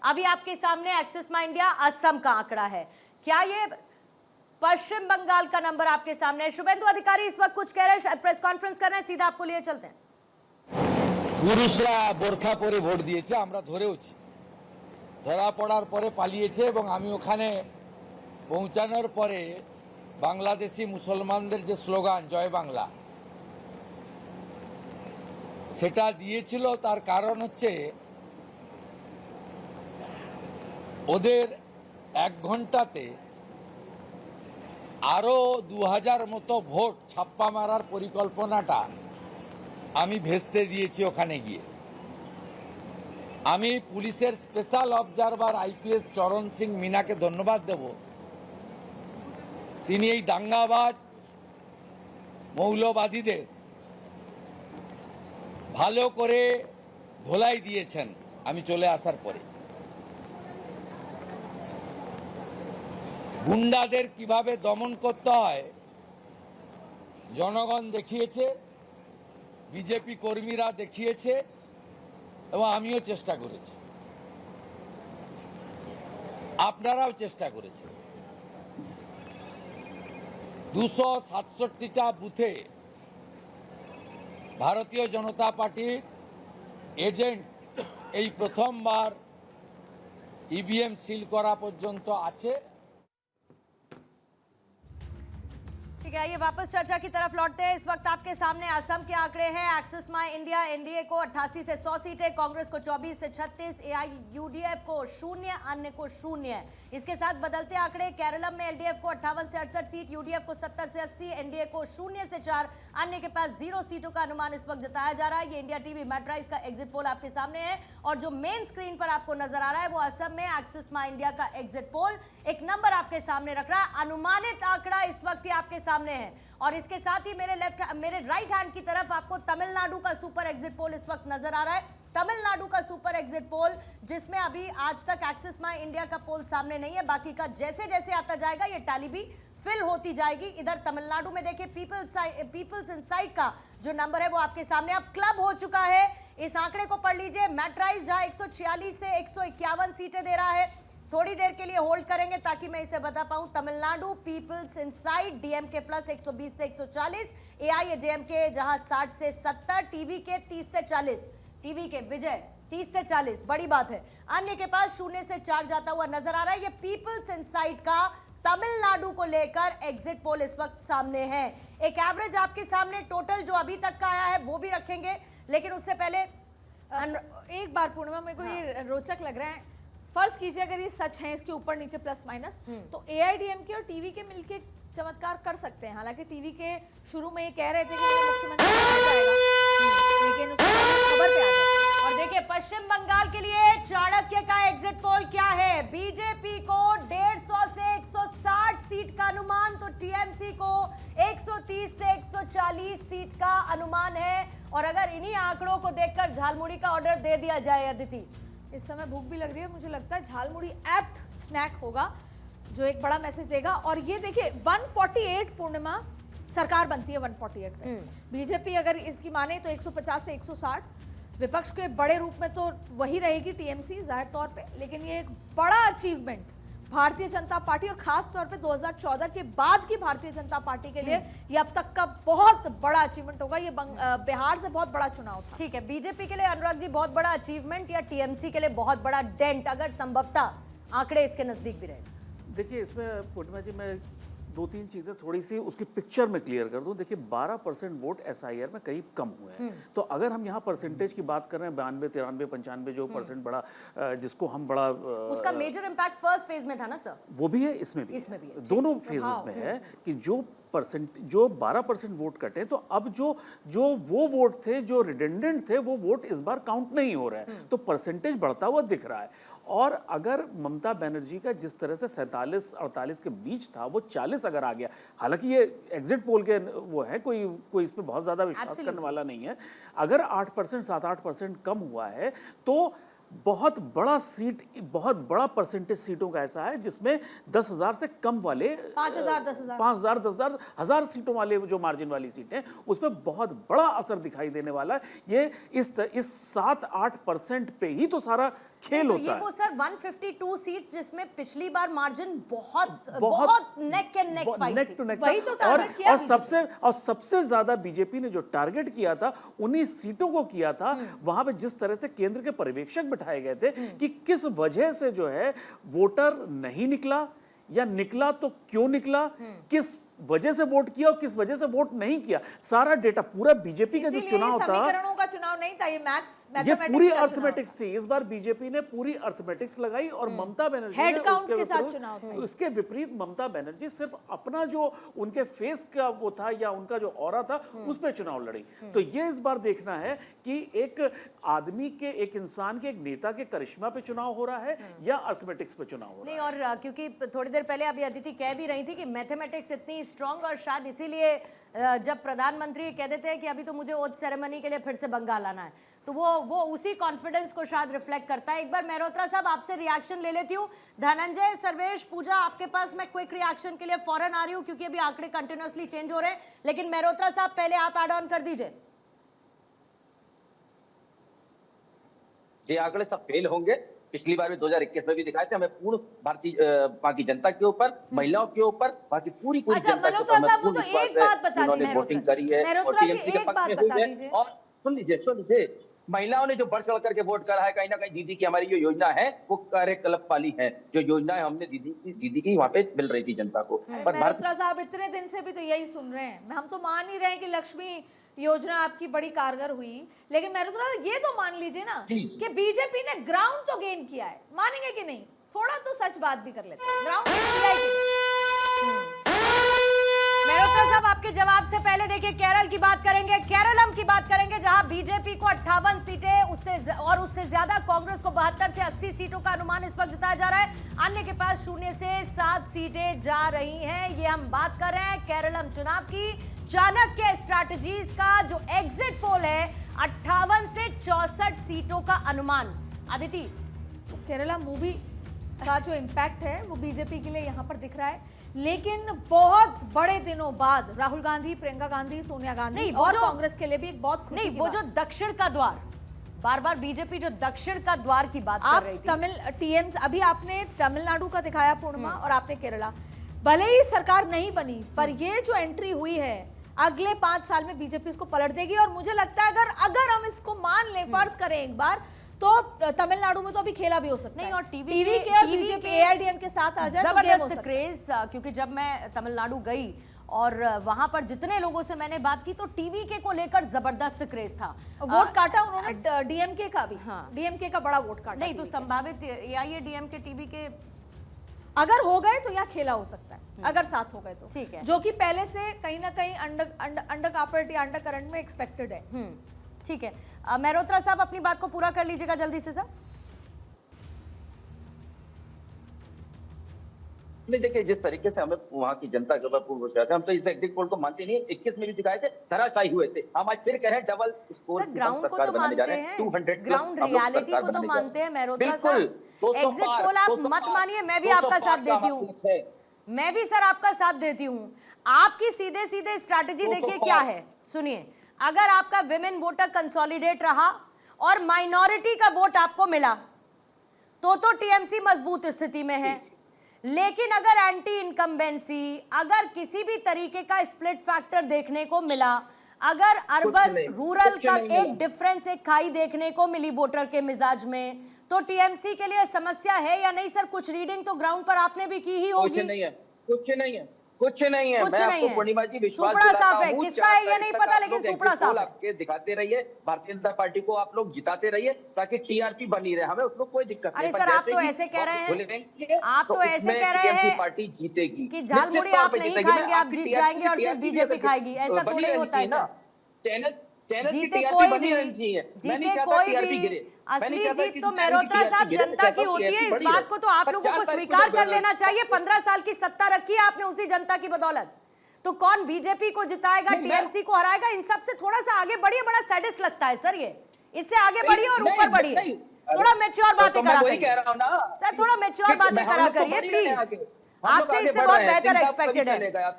अभी आपके सामने एक्सिस माई इंडिया असम का आंकड़ा है, क्या ये पश्चिम बंगाल का नंबर आपके सामने है? शुभेंदु अधिकारी इस वक्त कुछ कह रहे हैं, प्रेस कॉन्फ्रेंस कर रहे हैं, सीधा आपको लिए चलते हैं। পুরুষরা বোরখা পরে ভোট দিয়েছে, আমরা ধরেওছি। ধরা পড়ার পরে পালিয়েছে এবং আমি ওখানে পৌঁছানোর পরে বাংলাদেশি মুসলমানদের যে স্লোগান জয় বাংলা সেটা দিয়েছিল। তার কারণ হচ্ছে ওদের 1 ঘন্টাতে আরো 2000 মতো ভোট ছাপ্পা মারার পরিকল্পনাটা আমি ভেস্তে দিয়েছি ওখানে গিয়ে। আমি পুলিশের স্পেশাল অবজারভার আইপিএস চরণ সিং মিনাকে ধন্যবাদ দেব। তিনি এই দাঙ্গাবাজ মৌলবাদীদের ভালো করে ধোলাই দিয়েছেন আমি চলে আসার পরে। গুন্ডাদের কিভাবে দমন করতে হয় জনগণ দেখিয়েছে, বিজেপি কর্মীরা দেখিয়েছে এবং আমিও চেষ্টা করেছি, আপনারাও চেষ্টা করেছেন। 267টা বুথে ভারতীয় জনতা পার্টির এজেন্ট এই প্রথমবার ইভিএম সিল করা পর্যন্ত আছে। ठीक है, ये वापस चर्चा की तरफ लौटते हैं। इस वक्त आपके सामने असम के आंकड़े हैं। एक्सिस माई इंडिया एनडीए को 88 से 100 सीटें, कांग्रेस को 24 से 36, एआईयूडीएफ को 0, अन्य को 0। इसके साथ बदलते आंकड़े, केरलम में एलडीएफ को 58 से 68 सीट, यूडीएफ को 70 से 80, एनडीए को 0 से 4, अन्य के पास 0 सीटों का अनुमान इस वक्त जताया जा रहा है। ये इंडिया टीवी मैट्राइज का एग्जिट पोल आपके सामने है और जो मेन स्क्रीन पर आपको नजर आ रहा है वो असम में एक्सिस माई इंडिया का एग्जिट पोल एक नंबर आपके सामने रख रहा है। अनुमानित आंकड़ा इस वक्त ही आपके सामने है और इसके साथ ही मेरे राइट हैंड की तरफ आपको तमिलनाडु का सुपर एग्जिट पोल इस वक्त नजर आ रहा है। तमिलनाडु का सुपर एग्जिट पोल जिसमें अभी आज तक एक्सिस माई इंडिया का पोल सामने नहीं है, बाकी का जैसे जैसे आता जाएगा ये टैली भी फिल होती जाएगी। इधर तमिलनाडु में देखिए पीपल्स इनसाइड का जो नंबर है वो आपके सामने अब क्लब हो चुका है। इस आंकड़े को पढ़ लीजिए, मैट्राइज जहां 146 से 151 सीटें दे रहा है। थोड़ी देर के लिए होल्ड करेंगे ताकि मैं इसे बता पाऊं। Tamil Nadu peoples inside DMK plus 120 से 140, एआईएडीएमके जहां 60 से 70, टीवी के 30 से 40, टीवी के विजय 30 से 40, बड़ी बात है। अन्य के पास 0 से 4 जाता हुआ नजर आ रहा है। ये पीपल्स इनसाइड का तमिलनाडु को लेकर एग्जिट पोल इस वक्त सामने है। एक एवरेज आपके सामने टोटल जो अभी तक का आया है वो भी रखेंगे, लेकिन उससे पहले एक बार पूर्णिमा मेरे को ये रोचक लग रहा है। फर्ज कीजिए अगर ये सच है, इसके ऊपर नीचे प्लस माइनस, तो एआईडीएमके और टीवी के मिलके चमत्कार कर सकते हैं। हालांकि टीवी के शुरू में ये कह रहे थे कि मुख्यमंत्री बन जाएगा, लेकिन उसके खबर पे आ गया। और देखिए पश्चिम बंगाल के लिए चाणक्य का एग्जिट पोल क्या है। बीजेपी को 150 से 160 सीट का अनुमान, तो टीएमसी को 130 से 140 सीट का अनुमान है। और अगर इन्हीं आंकड़ों को देखकर झालमुड़ी का ऑर्डर दे दिया जाए, अदिति इस समय भूख भी लग रही है, मुझे लगता है झालमुड़ी एप्ट स्नैक होगा जो एक बड़ा मैसेज देगा। और ये देखिए 148 पूर्णिमा सरकार बनती है 148 पे। बीजेपी अगर इसकी माने तो 150 से 160, विपक्ष के बड़े रूप में तो वही रहेगी टीएमसी जाहिर तौर पे, लेकिन ये एक बड़ा अचीवमेंट भारतीय जनता पार्टी और खास तौर पे 2014 के बाद की भारतीय जनता पार्टी के लिए ये अब तक का बहुत बड़ा अचीवमेंट होगा। ये बिहार से बहुत बड़ा चुनाव था। ठीक है, बीजेपी के लिए अनुराग जी बहुत बड़ा अचीवमेंट या टीएमसी के लिए बहुत बड़ा डेंट, अगर संभवतः आंकड़े इसके नजदीक भी रहे? देखिए इसमें पूर्णिमा जी मैं 2-3 चीज़ें थोड़ी सी उसकी पिक्चर में क्लियर कर दूं। देखिए 12% वोट एसआईआर में करीब कम हुए हैं, तो अगर हम यहाँ परसेंटेज की बात कर रहे हैं 92, 93, 95 जो परसेंट बड़ा जिसको हम बड़ा उसका मेजर इम्पैक्ट फर्स्ट फेज में था ना सर? वो भी है, इसमें भी है। दोनों फेजेस में है कि जो 12% वोट कटे, तो अब जो वो वोट थे जो रिडेंडेंट थे वो वोट इस बार काउंट नहीं हो रहे हैं, तो परसेंटेज बढ़ता हुआ दिख रहा है। और अगर ममता बनर्जी का जिस तरह से 47-48 के बीच था वो 40 अगर आ गया, हालांकि ये एग्जिट पोल के वो है, कोई इस पे बहुत ज्यादा विश्वास करने वाला नहीं है, अगर 8%, 7-8% कम हुआ है तो बहुत बड़ा परसेंटेज सीटों का ऐसा है जिसमें 10,000 से कम वाले 5,000, 10,000 सीटों वाले जो मार्जिन वाली सीटें, उसमें बहुत बड़ा असर दिखाई देने वाला है। ये इस 7-8% पे ही तो सारा खेल तो होता ये है। वो सर 152 सीट्स जिसमें पिछली बार मार्जिन बहुत नेक एंड नेक फाइट नेक थी। टू नेक वही था। तो टारगेट किया और सबसे ज्यादा बीजेपी ने जो टारगेट किया था उन्हीं सीटों को किया था। वहां पे जिस तरह से केंद्र के पर्यवेक्षक बिठाए गए थे कि किस वजह से जो है वोटर नहीं निकला, या निकला तो क्यों निकला, किस वजह से वोट किया और किस वजह से वोट नहीं किया, सारा डेटा पूरा बीजेपी का जो इसीलिए चुनाव था, समीकरणों का चुनाव नहीं था, ये ये पूरी अर्थमेटिक्स थी। इस बार बीजेपी ने पूरी अर्थमेटिक्स लगाई और ममता बनर्जी हेड ने काउंट उसके के साथ विपरीत- चुनाव था। उसके विपरीत ममता बनर्जी सिर्फ अपना जो उनके फेस का वो था या उनका जो ऑरा था उस पर चुनाव लड़ी। तो ये इस बार देखना है कि एक आदमी के, एक इंसान के, एक नेता के करिश्मा पे चुनाव हो रहा है या अर्थमेटिक्स पे चुनाव हो रहा है। नहीं, और क्योंकि थोड़ी देर पहले अभी अदिति कह भी रही थी कि मैथमेटिक्स इतनी स्ट्रांग, और शायद इसीलिए जब प्रधानमंत्री कह देते हैं कि अभी तो मुझे ओथ सेरेमनी के लिए फिर से बंगाल आना है, तो वो उसी कॉन्फिडेंस को शायद रिफ्लेक्ट करता है। एक बार मेहरोत्रा साहब आपसे रिएक्शन ले लेती हूँ। धनंजय, सर्वेश, पूजा, आपके पास मैं क्विक रिएक्शन के लिए फौरन आ रही हूँ क्योंकि अभी आंकड़े कंटिन्यूअसली चेंज हो रहे हैं, लेकिन मेहरोत्रा साहब पहले आप ऐड ऑन कर दीजिए। ये आंकड़े सब फेल होंगे। पिछली बार भी 2021 में भी दिखाए थे। हमें पूर्ण भारतीय वहाँ की जनता के ऊपर, महिलाओं के ऊपर, बाकी पूरी अच्छा, जनता के मल्होत्रा ऊपर साहब, वो पूर्ण तो विश्वास एक है। बात बता उन्होंने दी वोटिंग करी है और मेहरोत्रा जी, टीएमसी के एक पक्ष बात में बता हुई है। दीजिए। और सुन लीजिए, महिलाओं ने जो बढ़ चढ़ करके वोट करा है, कहीं ना कहीं दीदी की हमारी जो योजना है वो कार्यकल्प वाली है। जो योजना है हमने दीदी की वहाँ पे मिल रही थी जनता को। पर मेहरोत्रा साहब, इतने दिन से भी तो यही सुन रहे हैं, हम तो मान ही रहे हैं कि लक्ष्मी योजना आपकी बड़ी कारगर हुई, लेकिन मेहरोत्रा ये तो मान लीजिए ना कि बीजेपी ने ग्राउंड तो गेन किया है, मानेंगे कि नहीं? थोड़ा तो सच बात भी कर लेते हैं, ग्राउंड किया है कि नहीं? मेहरोत्रा साहब, आपके जवाब से पहले देखिए केरल की बात करेंगे, केरलम की बात करेंगे, जहां बीजेपी को 58 सीटें उससे ज्यादा कांग्रेस को 72 से 80 सीटों का अनुमान इस वक्त जताया जा रहा है। अन्य के पास 0 से 7 सीटें जा रही हैं। ये हम बात कर रहे हैं केरलम चुनाव की। चाणक्य स्ट्रैटेजीज का जो एग्जिट पोल है, 58 से 64 सीटों का अनुमान। अदिति, केरला मूवी का जो इम्पैक्ट है वो बीजेपी के लिए यहाँ पर दिख रहा है, लेकिन बहुत बड़े दिनों बाद राहुल गांधी, प्रियंका गांधी, सोनिया गांधी नहीं, वो और जो- कांग्रेस के लिए भी एक बहुत खुशी नहीं, की वो बात। जो दक्षिण का द्वार, बार बार बीजेपी जो दक्षिण का द्वार की बात कर आप रही थी। तमिल टीएम अभी आपने तमिलनाडु का दिखाया पूर्णिमा, और आपने केरला, भले ही सरकार नहीं बनी पर ये जो एंट्री हुई है अगले 5 साल में बीजेपी इसको पलट देगी। और मुझे लगता है अगर हम इसको मान लें, फर्ज करें एक बार, तो तमिलनाडु में तो अभी खेला भी हो सकता है। नहीं, और टीवी के और बीजेपी एआईडीएम के साथ आ जाए तो गेम हो जबरदस्त सकता है। क्रेज, क्योंकि जब मैं तमिलनाडु गई और वहां पर जितने लोगों से मैंने बात की तो टीवी के को लेकर जबरदस्त क्रेज था। वोट काटा उन्होंने डीएमके का भी। हाँ। डीएमके का बड़ा वोट काटा। नहीं तो संभावित एआईएडीएम के टीवी के अगर हो गए तो यहाँ खेला हो सकता है, अगर साथ हो गए तो। ठीक है। जो कि पहले से कहीं ना कहीं अंडर कार्पेट या अंडर करंट में एक्सपेक्टेड है। ठीक है। मेहरोत्रा साहब, अपनी बात को पूरा कर लीजिएगा जल्दी से सर। नहीं, देखिए जिस तरीके से हमें वहाँ की जनता के ऊपर पूर्ण विश्वास है, हम तो इस एग्जिट पोल को मानते नहीं। 21 में भी दिखाए थे, धराशायी हुए थे। हम आज फिर कह रहे हैं डबल स्कोर सर, ग्राउंड को तो मानते हैं, 200 ग्राउंड रियलिटी को तो मानते हैं मेहरोत्रा साहब। बिल्कुल, एग्जिट पोल आप मत मानिए, मैं भी आपका साथ देती हूँ, मैं भी सर आपका साथ देती हूँ। आपकी सीधे सीधे स्ट्रैटेजी देखिए क्या है, सुनिए। अगर आपका विमेन वोटर कंसोलिडेट रहा और माइनॉरिटी का वोट आपको मिला तो टीएमसी मजबूत स्थिति में है। लेकिन अगर एंटी इनकम्बेंसी, अगर किसी भी तरीके का स्प्लिट फैक्टर देखने को मिला, अगर अर्बन रूरल का एक डिफरेंस, एक खाई देखने को मिली वोटर के मिजाज में, तो टीएमसी के लिए समस्या है या नहीं सर? कुछ रीडिंग तो ग्राउंड पर आपने भी की ही होगी। कुछ नहीं है, कुछ नहीं है, कुछ नहीं है। कुछ मैं नहीं आपको है। पूर्णिमा जी विश्वास सुपड़ा दिलाता साफ है, हूं, किसका है ये 4 नहीं तारीख पता, तक लेकिन आप लोग सुपड़ा एग्जिट पोल साफ है। आपके दिखाते रहिए, भारतीय जनता पार्टी को आप लोग जिताते रहिए ताकि टीआरपी बनी रहे, हमें उसको कोई दिक्कत अरे नहीं। सर, पर आप जैसे तो ही ऐसे कह रहे हैं, बोलेंगे, आप तो ऐसे उसमें कह रहे TMC हैं पार्टी जीतेगी कि झालमुड़ी आप नहीं खाएंगे, आप जीत जाएंगे और सिर्फ बीजेपी खाएगी, ऐसा थोड़ी होता है सर। जीते कोई भी, जीते कोई भी, असली जीत तो मेहरोत्रा साहब जनता की होती है। इस बात को तो आप लोगों को स्वीकार कर लेना चाहिए। 15 साल की सत्ता रखी है आपने उसी जनता की बदौलत। तो कौन बीजेपी को जिताएगा, टीएमसी को हराएगा, इन सब से थोड़ा सा आगे बढ़िए। बड़ा सैडिस्ट लगता है सर ये। इससे आगे बढ़िए और ऊपर बढ़िए, थोड़ा मैच्योर बातें करा करिए सर, थोड़ा मैच्योर बातें करा करिए प्लीज। आपसे इससे बहुत बेहतर एक्सपेक्टेड है।